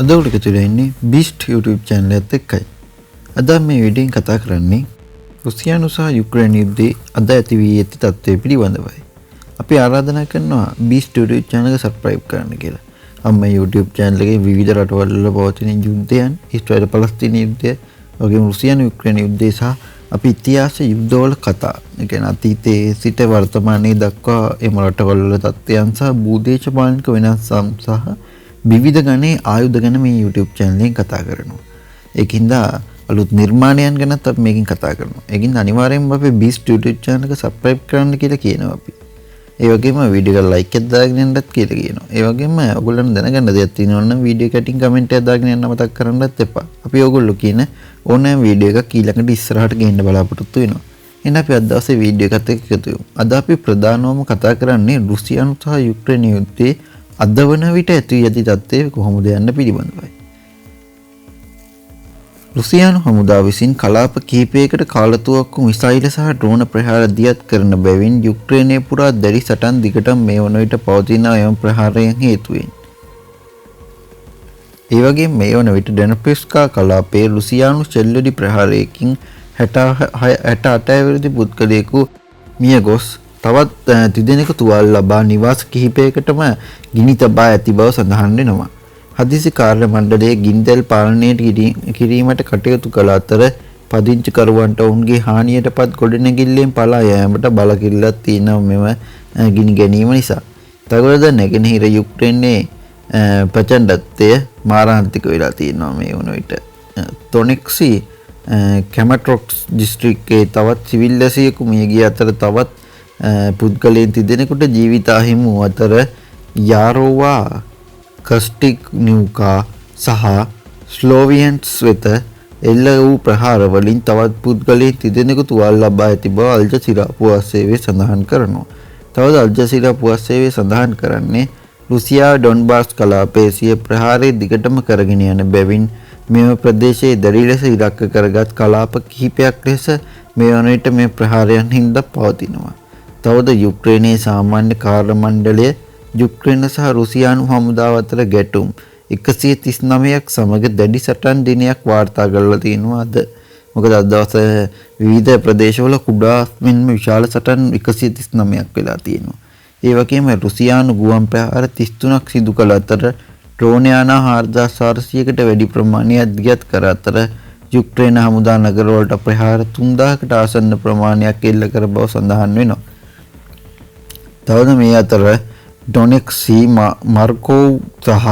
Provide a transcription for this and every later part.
අද ඔයාලට කියලා ඉන්නේ බීස්ට් YouTube channel එකත් එක්කයි. අද මේ වීඩියෝෙන් කතා කරන්නේ රුසියානු සහ යුක්‍රේන යුද්ධයේ අද ඇති වී ඇති තත්ත්වය පිළිබඳවයි. අපි ආරාධනා කරනවා බීස්ට් YouTube channel එක subscribe කරන්න කියලා. මේ YouTube channel එකේ විවිධ රටවල් වල පවතින යුද්ධයන්, ඊශ්‍රායල් පලස්තීන යුද්ධය, වගේම රුසියානු යුක්‍රේන යුද්ධය සහ අපි ඉතිහාස යුද්ධවල කතා, ඒ කියන්නේ අතීතයේ සිට වර්තමානයේ දක්වා එම රටවල් වල තත්ත්වයන් සහ භූදේශපාලනික වෙනස්කම් සහ විවිධ ගණේ ආයුධ ගැන මේ YouTube channel එකෙන් කතා කරනවා. ඒකින්ද අලුත් නිර්මාණයන් ගැනත් අපි මේකෙන් කතා කරනවා. ඒකින්ද අනිවාර්යයෙන්ම අපි බීස්ට් YouTube channel එක subscribe කරන්න කියලා කියනවා අපි. ඒ වගේම වීඩියෝ එක like එකක් දාගෙන යන්නත් කියලා කියනවා. ඒ වගේම ඔයගොල්ලන් දැනගන්න දෙයක් තියෙනවා නම් වීඩියෝ එකට comment එකක් දාගෙන යන්න මතක් කරන්නත් එපා. අපි ඔයගොල්ලෝ කියන ඕනෑම වීඩියෝ එකක් ඊළඟට ඉස්සරහට ගෙන්න බලාපොරොත්තු වෙනවා. එහෙනම් අපි අද දවසේ වීඩියෝ එකත් එක්ක එකතු වෙමු. අද අපි ප්‍රධානවම කතා කරන්නේ රුසියානු සහ යුක්‍රේන යුද්ධයේ අද වන විට ඇති යති තත්ත්වය කොහොමද යන්න පිළිබඳවයි. රුසියානු හමුදාව විසින් කලාප කිහිපයකට කාලතුවක්කු මිසයිල සහ ඩ්‍රෝන ප්‍රහාර දියත් කරන බැවින් යුක්‍රේනයේ පුරා දැඩි සටන් දිගටම මේ වන විට පවතින එම ප්‍රහාරයන් හේතුවෙන්. ඒ වගේම මේ වන විට ඩොනෙට්ස්කා කලාපයේ රුසියානු ෂෙල්ලඩි ප්‍රහාරයකින් 68 වෙනි පුද්ගලයෙකු මිය ගොස් තවත් තිදෙනෙකු තුවාල ලබා නිවාස කිහිපයකටම ගිනි තබා ඇති බව සඳහන් වෙනවා. හදිසි කාර්ය මණ්ඩලයේ ගිනිදැල් පාලනයට කිරීමට කටයුතු කළ අතර පදිංචිකරුවන්ට ඔවුන්ගේ හානියටපත් ගොඩනැගිල්ලෙන් පලා යාමට බලකිරීමක් තියෙනවා මෙම ගිනි ගැනීම නිසා. තවද නැගෙනහිර යුක්‍රේනයේ ප්‍රචණ්ඩත්වය මාරාන්තික වෙලා තියෙනවා මේ වන විට. තොනෙක්සි කැමට්‍රොක්ස් දිස්ත්‍රික්කයේ තවත් සිවිල් දැසියෙකු මිය ගිය අතර තවත් පුද්ගලයන් තිදෙනෙකුට ජීවිත අහිමි වූ අතර යාරෝවා කස්ටික්නිව්කා සහ ස්ලෝවියන්ස් වෙත එල්ල වූ ප්‍රහාර වලින් තවත් පුද්ගලයන් තිදෙනෙකු තුවාල ලබා ඇති බව අල් ජසීරා පුවත් සේවය සඳහන් කරනවා. තවද අල් ජසීරා පුවත් සේවය සඳහන් කරන්නේ රුසියාව ඩොන්බාස් කලාපයේ සිය ප්‍රහාරය දිගටම කරගෙන යන බැවින් මෙම ප්‍රදේශයේ දැඩි ලෙස ඉලක්ක කරගත් කලාප කිහිපයක් ලෙස මේ වන විට මේ ප්‍රහාරයන් හින්දා පවතිනවා. තවද යුක්‍රේනයේ සාමාන්‍ය කාර්ය මණ්ඩලය යුක්‍රේන සහ රුසියානු හමුදාව අතර ගැටුම් 139ක් සමග දැඩි සටන් දිනයක් වාර්තා කරලා තියෙනවා අද. මොකද අද දවසේ විවිධ ප්‍රදේශවල කුඩා මෙන්ම විශාල සටන් 139ක් වෙලා තියෙනවා. ඒ වගේම රුසියානු ගුවන් ප්‍රහාර 33ක් සිදු කළ අතර ඩ්‍රෝන යාන 4400කට වැඩි ප්‍රමාණයක් දියත් කර අතර යුක්‍රේන හමුදා නගරවලට ප්‍රහාර 3000කට ආසන්න ප්‍රමාණයක් එල්ල කර බව සඳහන් වෙනවා. තවද මේ අතර ඩොනෙක්සි මාර්කෝව් සහ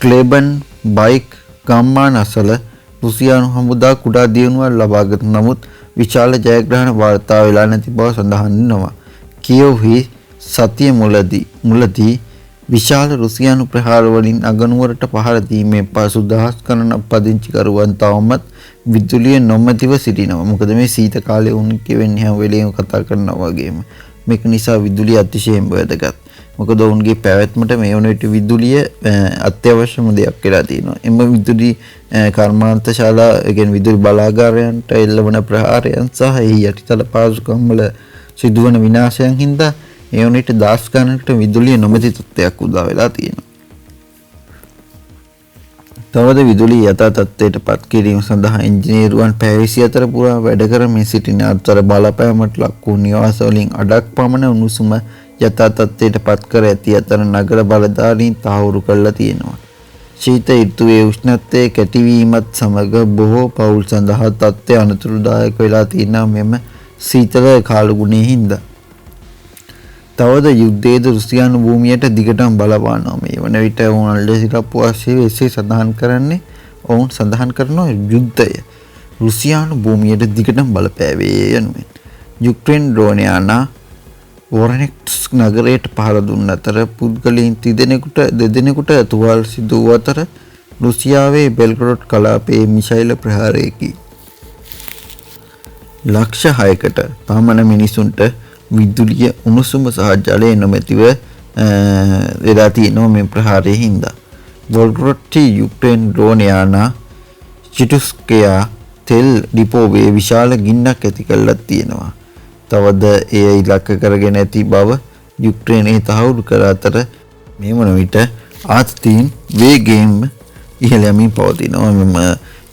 ක්ලෙබන් බයික් ගම්මාන අසල රුසියානු හමුදා කුඩා දියුණුවක් ලබාගත් නමුත් විශාල ජයග්‍රහණ වාර්තා වෙලා නැති බව සඳහන් වෙනවා. කියෝව්හි සතිය මුලදී විශාල රුසියානු ප්‍රහාර වලින් අගනුවරට පහර දීමේ පසු දහස් ගණනක් පදිංචිකරුවන් තවමත් විදුලිය නොමැතිව සිටිනවා. මොකද මේ සීත කාලේ උන් කියවෙන්නේ හැම වෙලේම කතා කරනවා වගේම මේක නිසා විදුලිය අතිශයින් වැදගත්. මොකද ඔවුන්ගේ පැවැත්මට මේ වන විට විදුලිය අත්‍යවශ්‍යම දෙයක් වෙලා තියෙනවා. එම විදුලි කර්මාන්ත ශාලා, ඒ කියන්නේ විදුලි බලාගාරයන්ට එල්ලවන ප්‍රහාරයන් සහ එහි යටිතල පාසුකම් වල සිදුවන විනාශයන් හින්දා මේ වන විට දාස් ගණනකට විදුලිය නොමැති තත්ත්වයක් උදා වෙලා තියෙනවා. තවද විදුලි යථා තත්ත්වයට පත් කිරීම සඳහා ඉංජිනේරුවන් පැය 24 පුරා වැඩ කරමින් සිටින අතර බලපෑමට ලක් වූ නිවාස වලින් අඩක් පමණ උණුසුම යථා තත්ත්වයට පත් කර ඇති අතර නගර බලධාරීන් තහවුරු කරලා තියෙනවා. ශීත ඍතුවේ උෂ්ණත්වයේ කැටිවීමත් සමග බොහෝ පවුල් සඳහා තත්ත්වය අනතුරුදායක වෙලා තියෙනවා මෙම සීතල කාලගුණයේ හින්දා. තවද යුද්ධයේද රුසියානු භූමියට දිගටම බලපානවා. මේ වන විට ඔවුන් අල් ජසීරා පුවත්සේ එසේ සඳහන් කරන්නේ ඔවුන් සඳහන් කරන යුද්ධය රුසියානු භූමියට දිගටම බලපෑවේ යනුවෙන්. යුක්‍රේන ඩ්‍රෝන යාන වොරනෙක්ස් නගරයට පහර දුන්න අතර පුද්ගලයන් දෙදෙනෙකුට තුවාල සිදු වූ අතර රුසියාවේ බෙල්ග්‍රෝඩ් කලාපයේ මිසයිල ප්‍රහාරයකින් ලක්ෂ 6කට පමණ මිනිසුන්ට විදුලිය උණුසුම සහ ජලය නොමැතිව වෙලා තියෙනවා මේ ප්‍රහාරයේ හින්දා. වොල්ග්‍රොඩ්ටි යුක්‍රේන ඩ්‍රෝන යාන චිටුස්කයා තෙල් ඩිපෝවේ විශාල ගින්නක් ඇති කරලා තියෙනවා. තවද එය ඉලක්ක කරගෙන ඇති බව යුක්‍රේනයේ තහවුරු කර අතර මේ වන විට ආතීන් වේගයෙන් ඉහළ යමින් පවතිනවා මෙම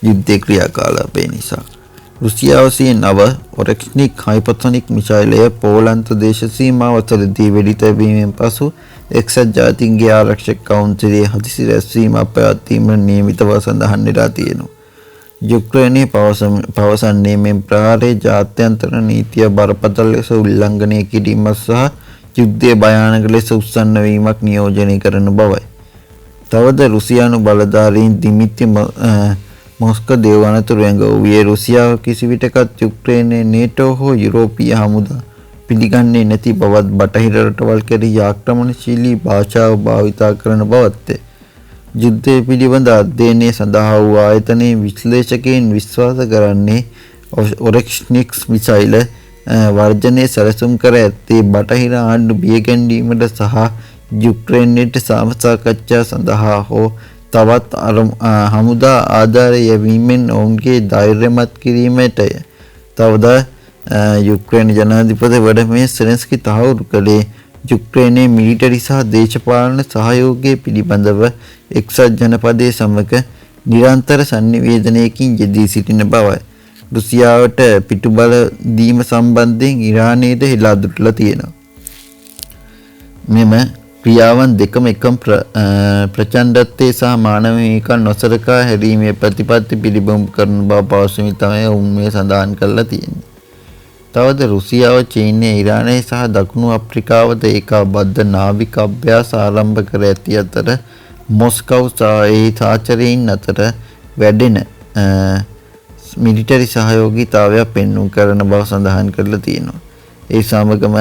යුද්ධ ක්‍රියාකලාපය නිසා. රුසියාව සිය නව ඔරෙක්ස්නික් හයිපර්සොනික් මිසයිලය පෝලන්ත දේශ සීමාව අතරදී වෙඩි තැබීමෙන් පසු එක්සත් ජාතීන්ගේ ආරක්ෂක කවුන්සිලයේ හදිසි රැස්වීමක් පැවැත්වීමට නියමිත බව සඳහන් වෙලා තියෙනවා. යුක්‍රේනයේ පවසන්නේ මෙම ප්‍රහාරයේ ජාත්‍යන්තර නීතිය බරපතල ලෙස උල්ලංඝනය කිරීමක් සහ යුද්ධයේ භයානක ලෙස උස්සන්න වීමක් නියෝජනය කරන බවයි. තවද රුසියානු බලධාරීන් දිමිත්‍රි මොස්කෝව අනතුරුවෙන් වූයේ රුසියාව කිසිවිටකත් යුක්‍රේනයේ නේටෝ හෝ යුරෝපීය හමුදා පිළිගන්නේ නැති බවත් බටහිර රටවල් කෙරෙහි ආක්‍රමණශීලී භාෂාව භාවිතා කරන බවත්ය. යුද්ධය පිළිබඳ අධ්‍යයනය සඳහා වූ ආයතනයේ විශ්ලේෂකයන් විශ්වාස කරන්නේ ඔරෙක්ස්නික්ස් මිසයිල වර්ජනයේ සැලසුම් කර ඇත්තේ බටහිර ආණ්ඩු බියගැන්වීමට සහ යුක්‍රේනයට සාකච්ඡා සඳහා හෝ තවත් හමුදා ආධාරය යැවීමෙන් ඔවුන්ගේ ධෛර්යමත් කිරීමටය. තවද යුක්‍රේන ජනාධිපති වඩිමීර් සෙලෙන්ස්කී තහවුරු කළේ යුක්‍රේනයේ මිලිටරි සහ දේශපාලන සහයෝගය පිළිබඳව එක්සත් ජනපදයේ සමග නිරන්තර සංනිවේදනයකින් යෙදී සිටින බවයි. රුසියාවට පිටුබල දීම සම්බන්ධයෙන් ඉරානයේද හෙලා දුටලා තියෙනවා. මෙම ක්‍රියාවන් දෙකම එකම ප්‍රචණ්ඩත්වයේ සහ මානව හිමිකම් නොසලකා හැරීමේ ප්‍රතිපත්ති පිළිබිඹු කරන බව පවසමින් තමයි ඔවුන් මේ සඳහන් කරලා තියෙන්නේ. තවද රුසියාව චීනය ඉරානය සහ දකුණු අප්‍රිකාවද ඒකාබද්ධ නාවික අභ්‍යාස ආරම්භ කර ඇති අතර මොස්කව් සහ සාචරයින් අතර වැඩෙන මිලිටරි සහයෝගීතාවයක් පෙන්වු කරන බව සඳහන් කරලා තියෙනවා. ඒ සමගම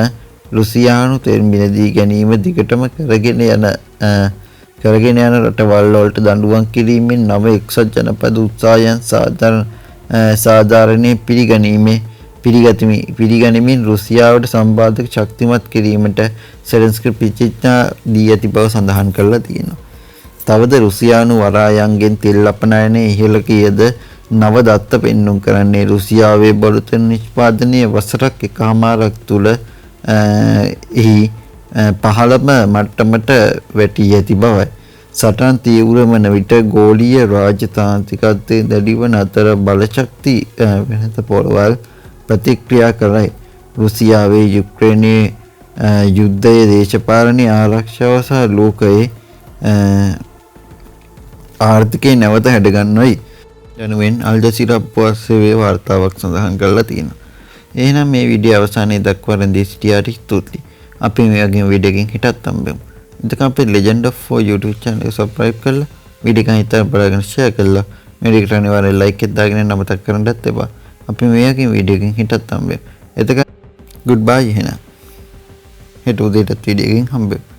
රුසියානු තෙල් මිලදී ගැනීම දිගටම කරගෙන යන රටවල් වලට දඬුවම් කිරීමෙන් නව එක්සත් ජනපද උත්සාහයන් සාධාරණයේ පිළිගනිමින් රුසියාවට සම්බාධක ශක්තිමත් කිරීමට සෙලෙන්ස්කී ප්‍රතිඥා දී ඇති බව සඳහන් කරලා තියෙනවා. තවද රුසියානු වරායන්ගෙන් තෙල් අපනයනය ඉහළ කියද නව දත්ත පෙන්නුම් කරන්නේ රුසියාවේ බොළු නිෂ්පාදනය වසරක් එකමාරක් තුළ එහි පහළම මට්ටමට වැටී ඇති බවයි. සටන් තීව්‍ර වන විට ගෝලීය රාජතාන්ත්‍රිකත්වයේ දැඩිවන අතර බලශක්ති වෙනත පොළවල් ප්‍රතික්‍රියා කරයි. රුසියාවේ යුක්‍රේනයේ යුද්ධයේ දේශපාලනීය ආරක්ෂාව සහ ලෝකයේ ආර්ථිකය නැවත හැඩගන්වයි යනුවෙන් අල් ජසීරා පුවත්සේවයේ වාර්තාවක් සඳහන් කරලා තියෙනවා. එහෙනම් මේ වීඩියෝ අවසානයේ දක්වා රැඳී සිටියාට ස්තුතියි. අපි මේ වගේ වීඩියෝ එකකින් හිටත් හම්බෙමු. එතකම් අපේ Legend of War YouTube channel එක subscribe කරලා වීඩියෝ එක හිතලා බලගෙන share කරලා මේ වීඩියෝ එකට අනිවාර්යෙන් like එක දාගෙන නමතක් කරන්නත් එපා. අපි මේ වගේ වීඩියෝ එකකින් හිටත් හම්බෙමු. එතකම් goodbye එහෙනම්. හෙට උදේටත් වීඩියෝ එකකින් හම්බෙමු.